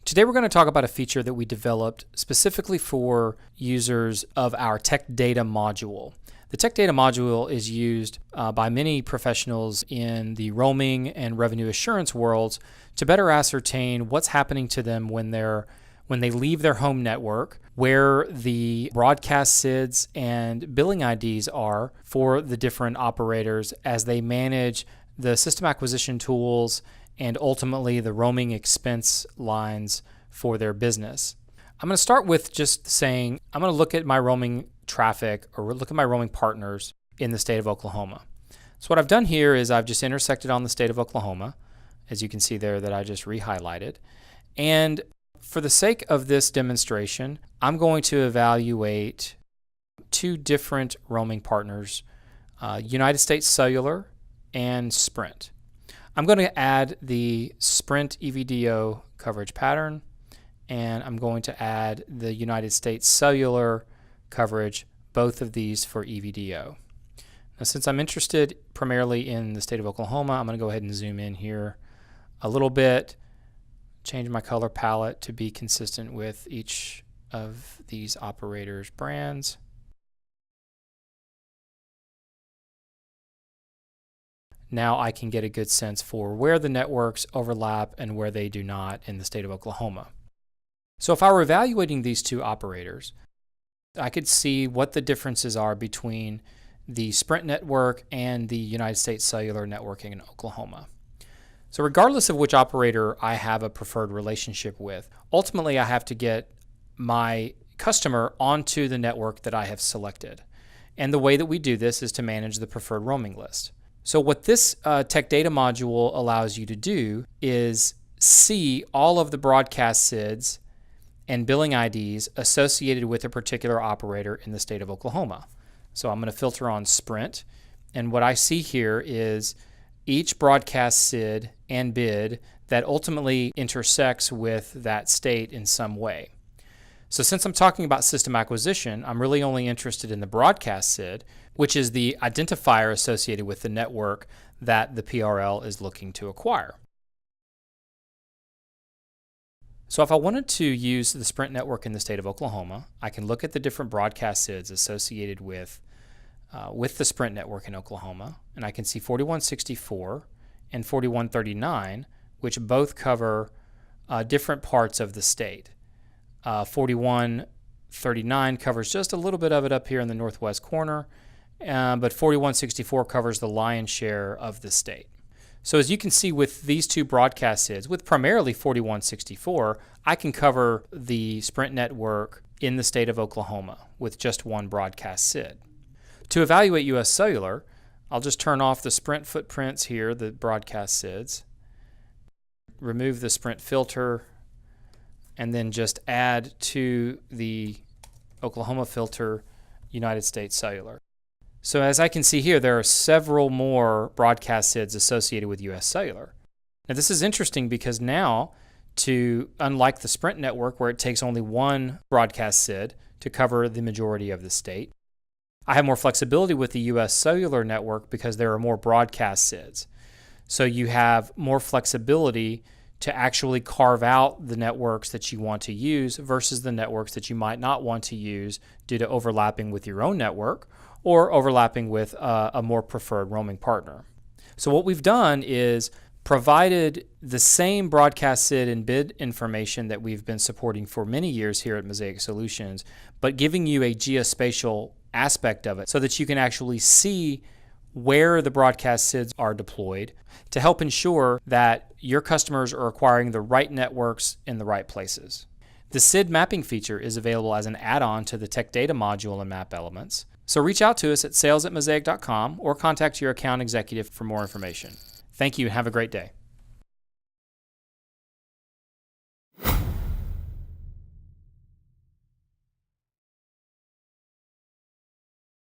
Today we're going to talk about a feature that we developed specifically for users of our Tech Data module. The Tech Data module is used by many professionals in the roaming and revenue assurance worlds to better ascertain what's happening to them when they leave their home network, where the broadcast SIDs and billing IDs are for the different operators as they manage the system acquisition tools and ultimately the roaming expense lines for their business. I'm going to start with just saying I'm going to look at my roaming traffic or look at my roaming partners in the state of Oklahoma. So what I've done here is I've just intersected on the state of Oklahoma, as you can see there that I just re-highlighted. And for the sake of this demonstration, I'm going to evaluate two different roaming partners, United States Cellular and Sprint. I'm going to add the Sprint EVDO coverage pattern, and I'm going to add the United States Cellular coverage, both of these for EVDO. Now, since I'm interested primarily in the state of Oklahoma, I'm going to go ahead and zoom in here a little bit, change my color palette to be consistent with each of these operators' brands. Now I can get a good sense for where the networks overlap and where they do not in the state of Oklahoma. So if I were evaluating these two operators, I could see what the differences are between the Sprint network and the United States Cellular networking in Oklahoma. So regardless of which operator I have a preferred relationship with, ultimately I have to get my customer onto the network that I have selected. And the way that we do this is to manage the preferred roaming list. So what this Tech Data module allows you to do is see all of the broadcast SIDs and billing IDs associated with a particular operator in the state of Oklahoma. So I'm going to filter on Sprint, and what I see here is each broadcast SID and bid that ultimately intersects with that state in some way. So since I'm talking about system acquisition, I'm really only interested in the broadcast SID, which is the identifier associated with the network that the PRL is looking to acquire. So if I wanted to use the Sprint network in the state of Oklahoma, I can look at the different broadcast SIDs associated with the Sprint network in Oklahoma, and I can see 4164 and 4139, which both cover different parts of the state. 4139 covers just a little bit of it up here in the northwest corner, but 4164 covers the lion's share of the state. So as you can see with these two broadcast SIDs, with primarily 4164, I can cover the Sprint network in the state of Oklahoma with just one broadcast SID. To evaluate US Cellular, I'll just turn off the Sprint footprints here, the broadcast SIDs, remove the Sprint filter, and then just add to the Oklahoma filter United States Cellular. So as I can see here, there are several more broadcast SIDs associated with US Cellular. Now this is interesting because now, unlike the Sprint network where it takes only one broadcast SID to cover the majority of the state, I have more flexibility with the US Cellular network because there are more broadcast SIDs. So you have more flexibility to actually carve out the networks that you want to use versus the networks that you might not want to use due to overlapping with your own network or overlapping with a more preferred roaming partner. So what we've done is provided the same broadcast SID and bid information that we've been supporting for many years here at Mosaik Solutions, but giving you a geospatial aspect of it so that you can actually see where the broadcast SIDs are deployed to help ensure that your customers are acquiring the right networks in the right places. The SID mapping feature is available as an add-on to the Tech Data module in MapELEMENTS. So reach out to us at sales@mosaik.com or contact your account executive for more information. Thank you and have a great day.